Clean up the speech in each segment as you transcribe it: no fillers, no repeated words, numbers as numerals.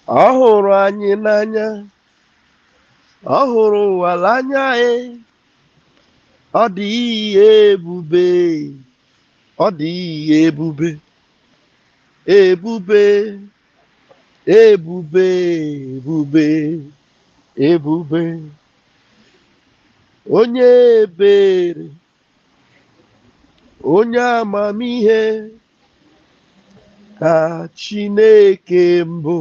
Ọ hụrụ anyị n'anya, ọ hụrụ ụwa n'anya, ọ dị ihe ebube, ọ dị ihe ebube, ebube, ebube, ebube, ebube, onye ebere, onye amamihe ka Chineke mbụ.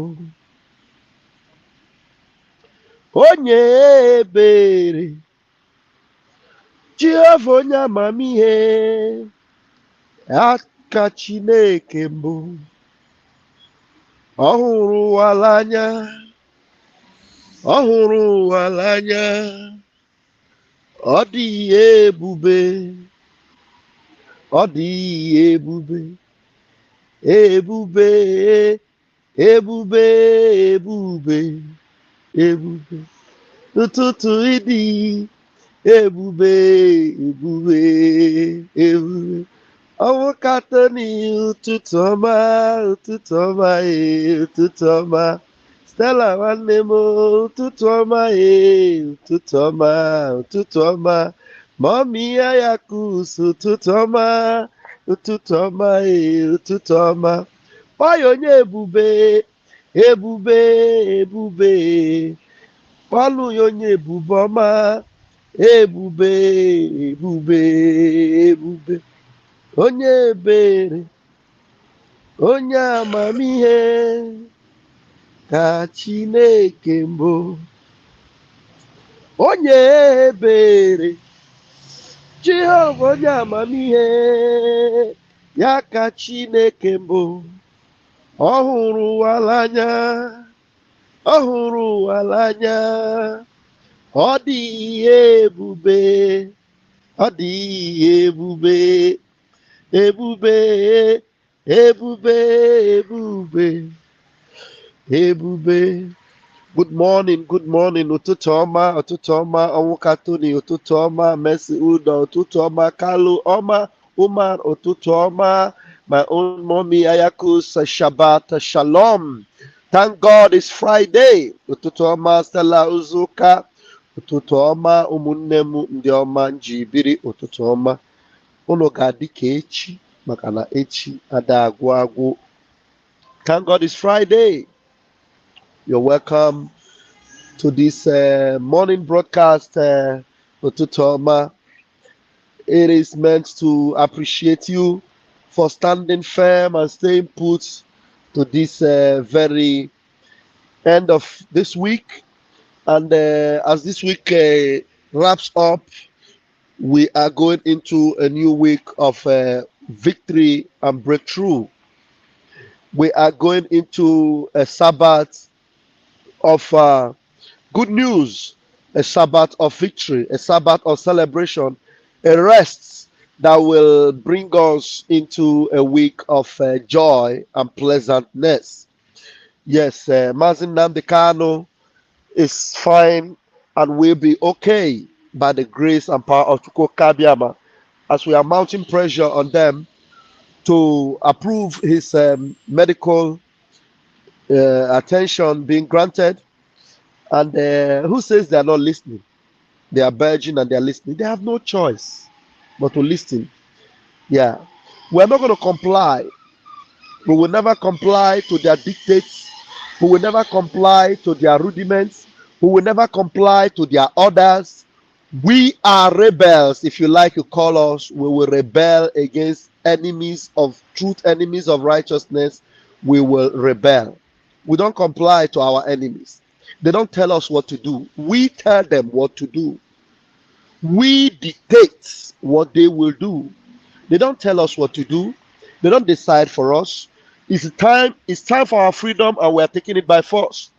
Onye ebere, Jehova onye amamihe aka Chineke mbụ. Ọ hụrụ ụwa n'anya, ọ hụrụ ụwa n'anya, ọ dị ebube, ọ dị ebube, ebube, ebube, ebube, ebube, ụtụtụ ịdị ebube, ebube, ebube. Ọnwụ katọni ụtụtụ ọma, ụtụtụ ọma, ụtụtụ ọma. Stella nwanne m ụtụtụ ọma, ụtụtụ ọma, ụtụtụ ọma. Mọmị ya kus ụtụtụ ọma, ụtụtụ ọma, ụtụtụ ọma. Kpọọ onye ebube, ebube, ebube. Kpọlụ ya onye ebube ọma, ebube, ebube, ebube. Onye ebere, onye amamihe ka Chineke mbụ. Onye ebere, Jehova onye amamihe ya ka Chineke mbụ. Ọ hụrụ ụwa n'anya, ọ hụrụ ụwa n'anya, ọ dị ebube, ọ dị ebube, ebube, ebube, ebube, ebube. Good morning, ụtụtụ ọma, ụtụtụ ọma, Ọnwụkatoni, ụtụtụ ọma, Mercy Udo, ụtụtụ ọma, Kalu ọma, Umar, ụtụtụ ọma, my own mommy, Ayakus, Shabbat, Shalom. Thank God it's Friday. Ụtụtụ ọma, Stella Uzuka, ụtụtụ ọma, ụmụnne m ndị ọma njibiri, ụtụtụ ọma. Unu ga-adị ka echi, maka na echi ada agwụ agwụ. Thank God it's Friday. You're welcome to this morning broadcast, Ututu Oma. It is meant to appreciate you for standing firm and staying put to this very end of this week. And as this week wraps up, we are going into a new week of victory and breakthrough. We are going into a Sabbath of good news, a Sabbath of victory, a Sabbath of celebration, a rest that will bring us into a week of joy and pleasantness. Yes, Mazin Namdekano is fine and will be okay by the grace and power of Chuko Kabiama, as we are mounting pressure on them to approve his medical attention being granted. And who says they are not listening? They are virgin and they are listening. They have no choice but to listen. Yeah. We're not going to comply. We will never comply to their dictates. We will never comply to their rudiments. We will never comply to their orders. We are rebels. If you like, you call us. We will rebel against enemies of truth, enemies of righteousness. We will rebel. We don't comply to our enemies. They don't tell us what to do. We tell them what to do. We dictate what they will do. They don't tell us what to do. They don't decide for us. It's time for our freedom, and we're taking it by force.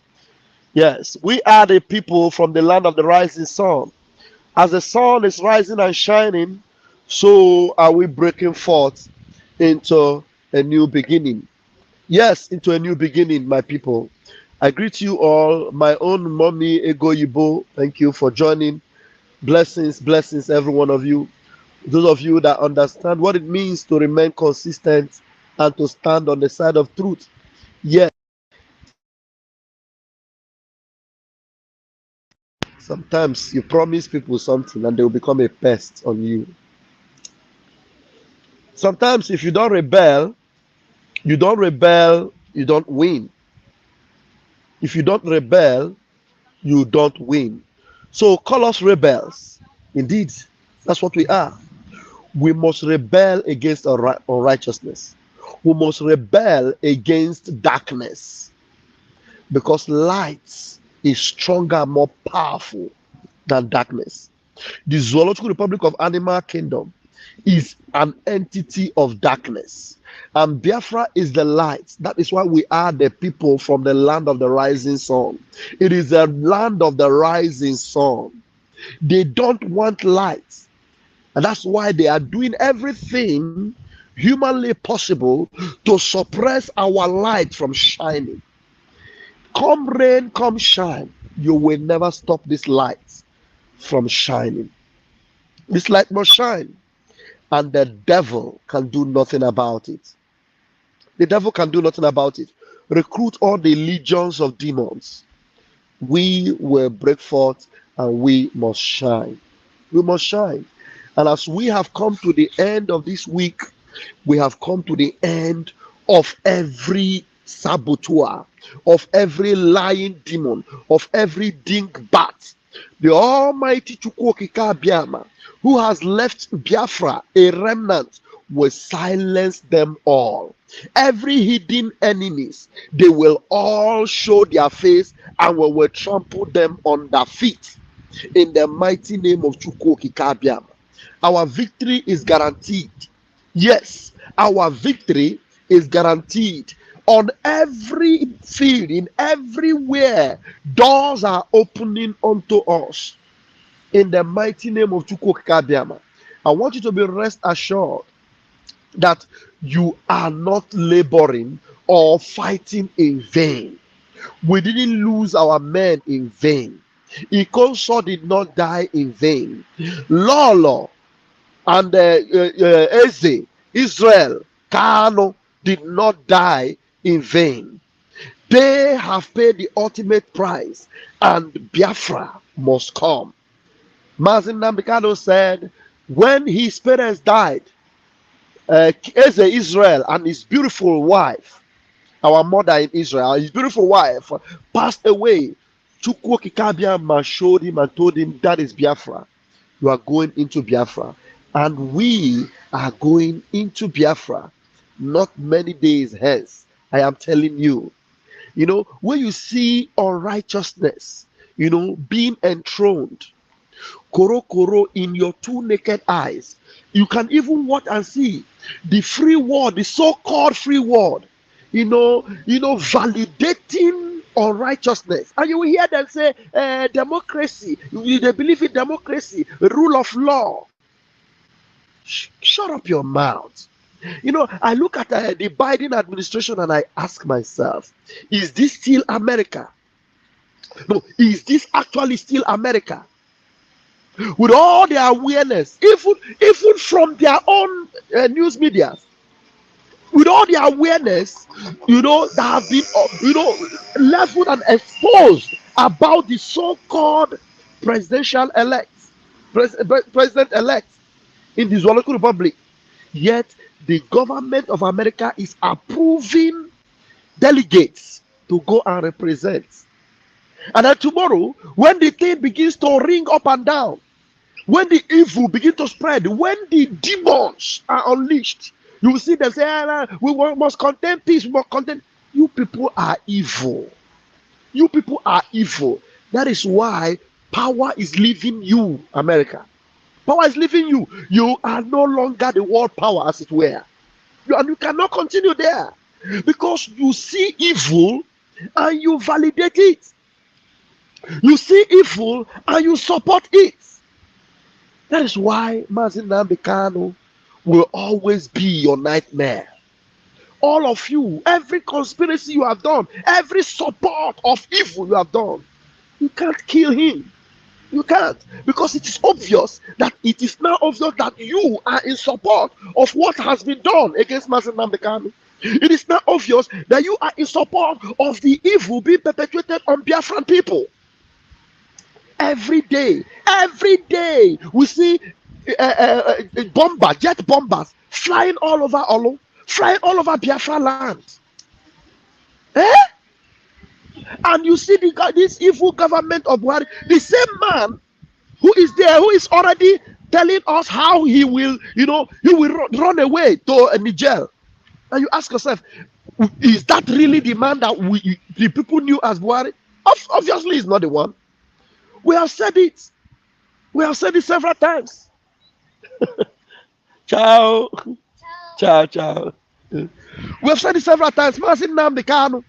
Yes, we are the people from the land of the rising sun. As the sun is rising and shining, so are we breaking forth into a new beginning. Yes, into a new beginning, my people. I greet you all, my own mommy Ego Yibo. Thank you for joining. Blessings, blessings, every one of you. Those of you that understand what it means to remain consistent and to stand on the side of truth. Yes. Sometimes you promise people something and they will become a pest on you. Sometimes if you don't rebel, you don't win. If you don't rebel, you don't win. So call us rebels. Indeed, that's what we are. We must rebel against unrighteousness. We must rebel against darkness because light is stronger, more powerful than darkness. The Zoological Republic of Animal Kingdom is an entity of darkness. And Biafra is the light. That is why we are the people from the land of the rising sun. It is the land of the rising sun. They don't want light. And that's why they are doing everything humanly possible to suppress our light from shining. Come rain, come shine. You will never stop this light from shining. This light must shine. And the devil can do nothing about it. The devil can do nothing about it. Recruit all the legions of demons. We will break forth and we must shine. We must shine. And as we have come to the end of this week, we have come to the end of every saboteur, of every lying demon, of every dingbat. The Almighty Chukwokika Biama, who has left Biafra a remnant, will silence them all. Every hidden enemies, they will all show their face and we will trample them on their feet. In the mighty name of Chukwokika Biama. Our victory is guaranteed. Yes, our victory is guaranteed. On every field, in everywhere, doors are opening unto us. In the mighty name of Chukwokika. I want you to be rest assured that you are not laboring or fighting in vain. We didn't lose our men in vain. Ikonso did not die in vain. Lolo and Eze, Israel, Kano did not die in vain. They have paid the ultimate price, and Biafra must come. Mazin Nambikano said, when his parents died, Eze Israel and his beautiful wife, our mother in Israel, his beautiful wife, passed away. Chukwokika showed him and told him, that is Biafra. You are going into Biafra. And we are going into Biafra not many days hence. I am telling you. You know, when you see unrighteousness, you know, being enthroned, koro in your two naked eyes, you can even watch and see the free world, the so-called free world, validating unrighteousness. And you will hear them say, democracy, they believe in democracy, rule of law. Shut up your mouth. You know, I look at the Biden administration and I ask myself, is this still America? No, is this actually still America? With all their awareness, even from their own news media, with all their awareness, that have been, leveled and exposed about the so-called presidential elect, president-elect in the Zoological Republic. Yet the government of America is approving delegates to go and represent. And then tomorrow, when the thing begins to ring up and down, when the evil begins to spread, when the demons are unleashed, you will see them say, we must contain peace, we must contain. You people are evil. You people are evil. That is why power is leaving you, America. Power is leaving you. You are no longer the world power, as it were. And you cannot continue there because you see evil and you validate it. You see evil and you support it. That is why Mazin Nambikano will always be your nightmare. All of you, every conspiracy you have done, every support of evil you have done, you can't kill him. You can't, because it is obvious that you are in support of what has been done against Mazin Nambikano. It is now obvious that you are in support of the evil being perpetuated on Biafran people. Every day, we see jet bombers flying all over Olo, flying all over Biafra land. Eh? And you see this evil government of Buhari, the same man who is there, who is already telling us how he will, he will run away to Niger. And you ask yourself, is that really the man that the people knew as Buhari? Obviously, he's not the one. We have said it. We have said it several times. Ciao. Ciao. We have said it several times. Mazin Nnamdi Kanu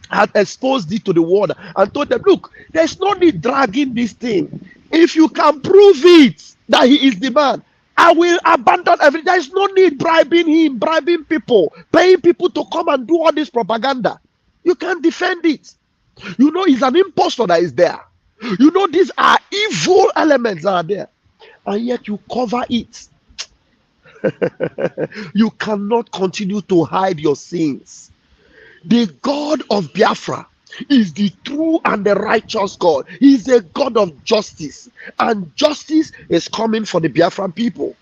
had exposed it to the world and told them, look, there's no need dragging this thing. If you can prove it that he is the man, I will abandon everything. There is no need bribing him, bribing people, paying people to come and do all this propaganda. You can't defend it. You know it's an impostor that is there. You know these are evil elements that are there. And yet you cover it. You cannot continue to hide your sins. The God of Biafra is the true and the righteous God. He is a God of justice. And justice is coming for the Biafran people.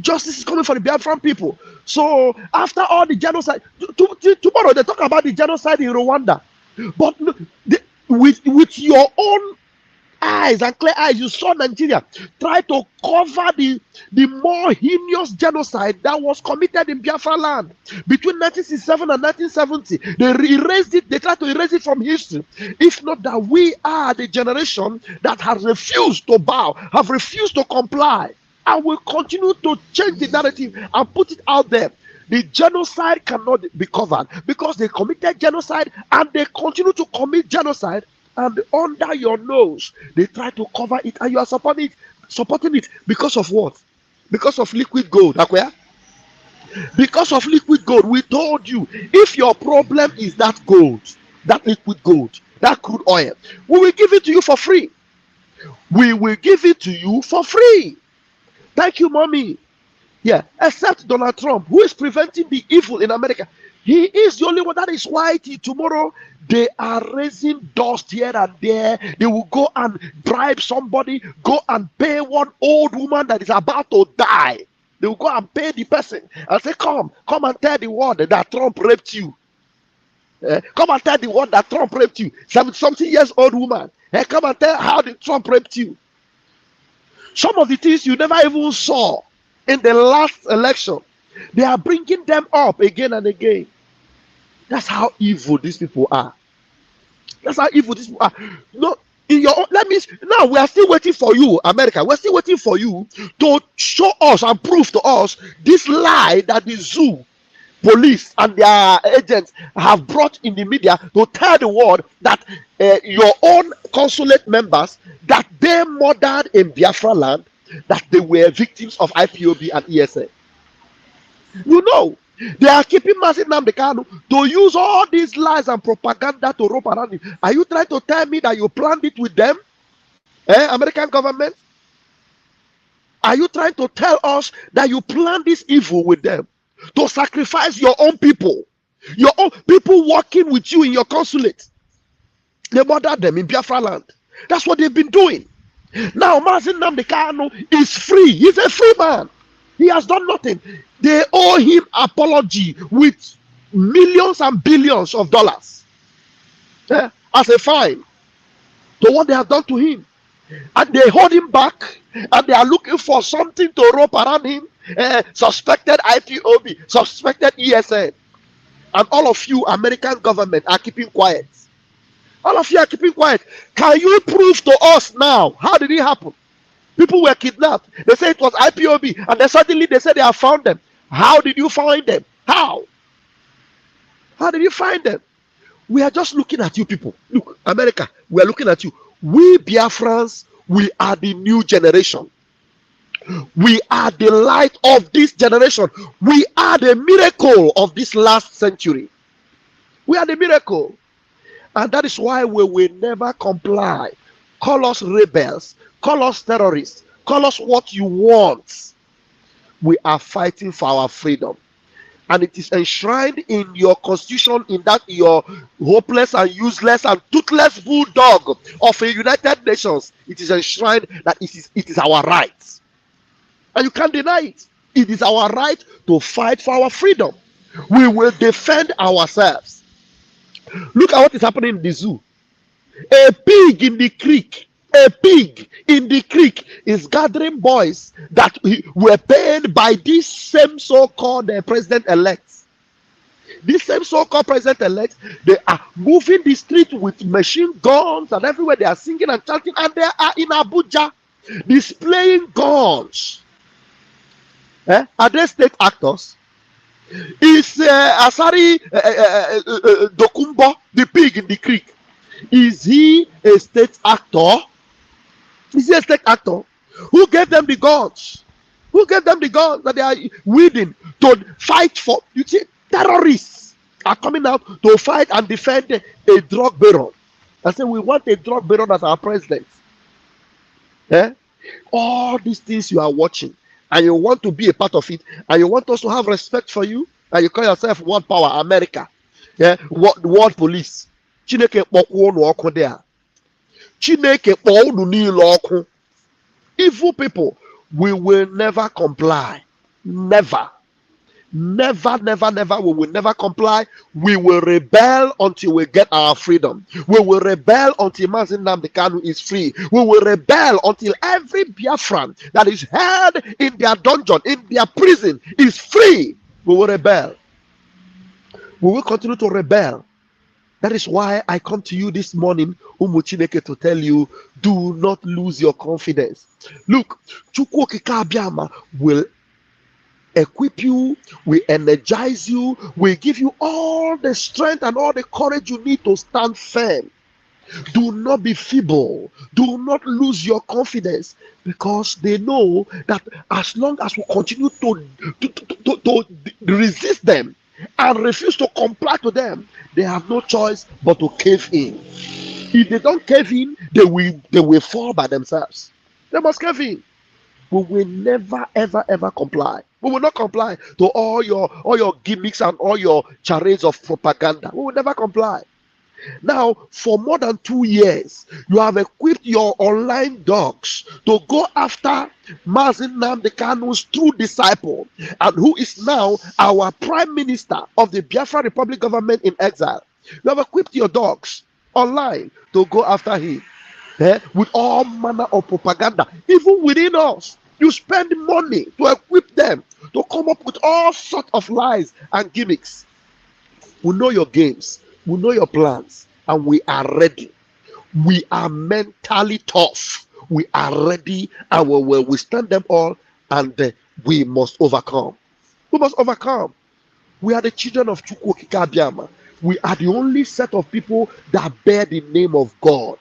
Justice is coming for the Biafran people. So after all the genocide, tomorrow they talk about the genocide in Rwanda. But with your own eyes and clear eyes, you saw Nigeria try to cover the more heinous genocide that was committed in Biafra land between 1967 and 1970. They erased it. They tried to erase it from history. If not that, we are the generation that has refused to bow, have refused to comply, and will continue to change the narrative and put it out there. The genocide cannot be covered because they committed genocide and they continue to commit genocide. And under your nose, they try to cover it, and you are supporting it because of what? Because of liquid gold. Because of liquid gold. We told you, if your problem is that gold, that liquid gold, that crude oil, we will give it to you for free. We will give it to you for free. Thank you, mommy. Yeah, except Donald Trump, who is preventing the evil in America. He is the only one. That is why tomorrow they are raising dust here and there. They will go and bribe somebody, go and pay one old woman that is about to die. They will go and pay the person and say, come and tell the world that Trump raped you. Come and tell the world that Trump raped you. 70-something years old woman. Come and tell how the Trump raped you. Some of the things you never even saw in the last election, they are bringing them up again and again. That's how evil these people are. That's how evil these people are. No, now we are still waiting for you, America. We're still waiting for you to show us and prove to us this lie that the zoo police and their agents have brought in the media to tell the world that your own consulate members, that they murdered in Biafra land, that they were victims of IPOB and ESA. You know, they are keeping Mazin Nnamdi Kanu to use all these lies and propaganda to rope around you. Are you trying to tell me that you planned it with them? American government? Are you trying to tell us that you planned this evil with them? To sacrifice your own people working with you in your consulate. They murdered them in Biafra land. That's what they've been doing. Now Mazin Nnamdi Kanu is free. He's a free man. He has done nothing. They owe him apology with millions and billions of dollars as a fine to what they have done to him. And they hold him back, and they are looking for something to rope around him. Suspected IPOB, suspected ESN. And all of you, American government, are keeping quiet. All of you are keeping quiet. Can you prove to us now? How did it happen? People were kidnapped. They say it was IPOB, and then suddenly they said they have found them. How did you find them? How did you find them? We are just looking at you people. Look, America, we are looking at you. We Biafrans, we are the new generation. We are the light of this generation. We are the miracle of this last century. We are the miracle. And that is why we will never comply. Call us rebels. Call us terrorists. Call us what you want. We are fighting for our freedom. and it is enshrined in your constitution, in that your hopeless and useless and toothless bulldog of a United Nations. It is enshrined that it is our right, and you can't deny it. It is our right to fight for our freedom. We will defend ourselves. Look at what is happening in the zoo. A pig in the creek, a pig in the creek is gathering boys that were paid by this same so-called president-elect. This same so-called president-elect, they are moving the street with machine guns, and everywhere they are singing and chanting, and they are in Abuja displaying guns. Are they state actors? Is Asari Dokumbo, the pig in the creek, is he a state actor? Is he a state actor? Who gave them the guns? Who gave them the guns that they are wielding to fight for? You see, terrorists are coming out to fight and defend a drug baron. I say we want a drug baron as our president. All these things you are watching, and you want to be a part of it, and you want us to have respect for you, and you call yourself World Power America, World Police. Chineke kpọkwuo unu ọkụ dị a. Chineke kpọọ unu niile ọkụ. Evil people, we will never comply. Never. Never, never, never. We will never comply. We will rebel until we get our freedom. We will rebel until Mazi Nnamdi Kanu is free. We will rebel until every Biafran that is held in their dungeon, in their prison, is free. We will rebel. We will continue to rebel. That is why I come to you this morning, Umu Chineke, to tell you, do not lose your confidence. Look, Chukwu Okike Abiama will equip you, will energize you, will give you all the strength and all the courage you need to stand firm. Do not be feeble. Do not lose your confidence, because they know that as long as we continue to resist them and refuse to comply to them, they have no choice but to cave in. If they don't cave in, they will fall by themselves. They must cave in. We will never ever comply. We will not comply to all your gimmicks and all your charades of propaganda. We will never comply. Now, for more than 2 years, you have equipped your online dogs to go after Mazi Nnamdi Kanu's true disciple, and who is now our prime minister of the Biafra Republic government in exile. You have equipped your dogs online to go after him, with all manner of propaganda. Even within us, you spend money to equip them to come up with all sorts of lies and gimmicks. We know your games. We know your plans, and we are ready. We are mentally tough. We are ready, and we will withstand them all, and we must overcome. We must overcome. We are the children of Chukwu Okike Abiama. We are the only set of people that bear the name of God.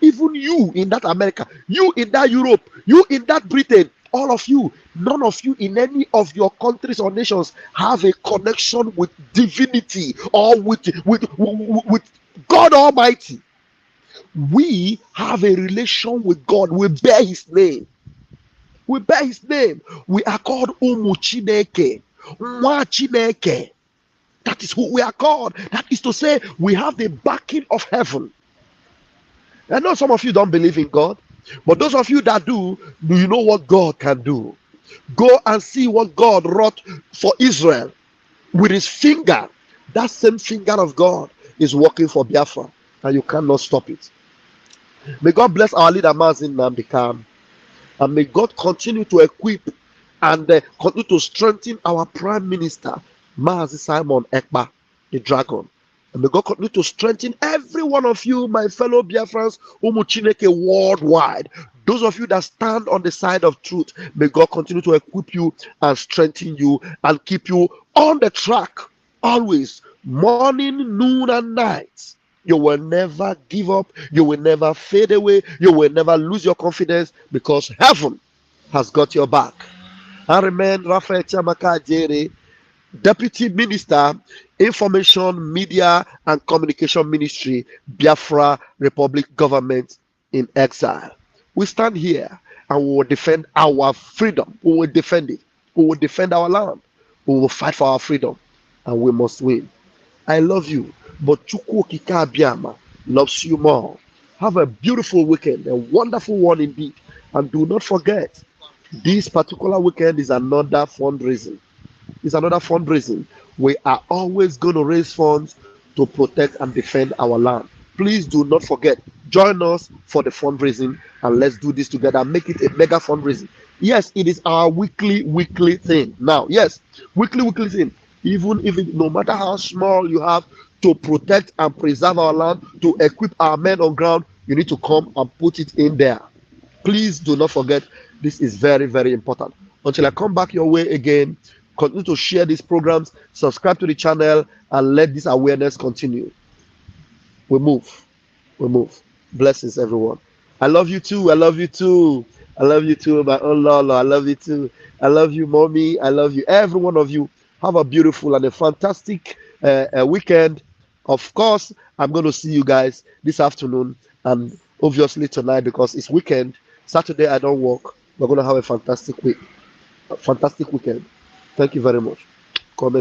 Even you in that America, you in that Europe, you in that Britain, all of you, none of you in any of your countries or nations have a connection with divinity or with God Almighty. We have a relation with God. We bear his name. We bear his name. We are called Umu Chineke, Nwa Chineke. That is who we are called. That is to say, we have the backing of heaven. I know some of you don't believe in God, but those of you that do you know what God can do? Go and see what God wrought for Israel with his finger. That same finger of God is working for Biafra, and you cannot stop it. May God bless our leader Mazi Nnamdi Kanu, and may God continue to equip and continue to strengthen our prime minister Mazi Simon Ekpa, the dragon. And may God continue to strengthen every one of you, my fellow Biafrans, Umu Chineke worldwide. Those of you that stand on the side of truth, may God continue to equip you and strengthen you and keep you on the track, always, morning, noon, and night. You will never give up. You will never fade away. You will never lose your confidence, because heaven has got your back. I remain Raphael Chamaka Jere, Deputy Minister, Information, Media, and Communication Ministry, Biafra Republic Government in exile. We stand here and we will defend our freedom. We will defend it. We will defend our land. We will fight for our freedom. and we must win. I love you, but Chukwu Okike Abiama loves you more. Have a beautiful weekend, a wonderful one indeed. And do not forget, this particular weekend is another fundraising. It's another fundraising. We are always going to raise funds to protect and defend our land. Please do not forget, join us for the fundraising and let's do this together. Make it a mega fundraising. Yes, it is our weekly thing. Now, yes, weekly thing. Even if it, no matter how small you have to protect and preserve our land, to equip our men on ground, you need to come and put it in there. Please do not forget, this is very important. Until I come back your way again, continue to share these programs, subscribe to the channel, and let this awareness continue. We move. We move. Blessings, everyone. I love you too. I love you too. I love you too, my own Lolo. I love you too. I love you, mommy. I love you. Every one of you. Have a beautiful and a fantastic weekend. Of course, I'm going to see you guys this afternoon and obviously tonight because it's weekend. Saturday, I don't work. We're going to have a fantastic week. A fantastic weekend. Thank you very much. Come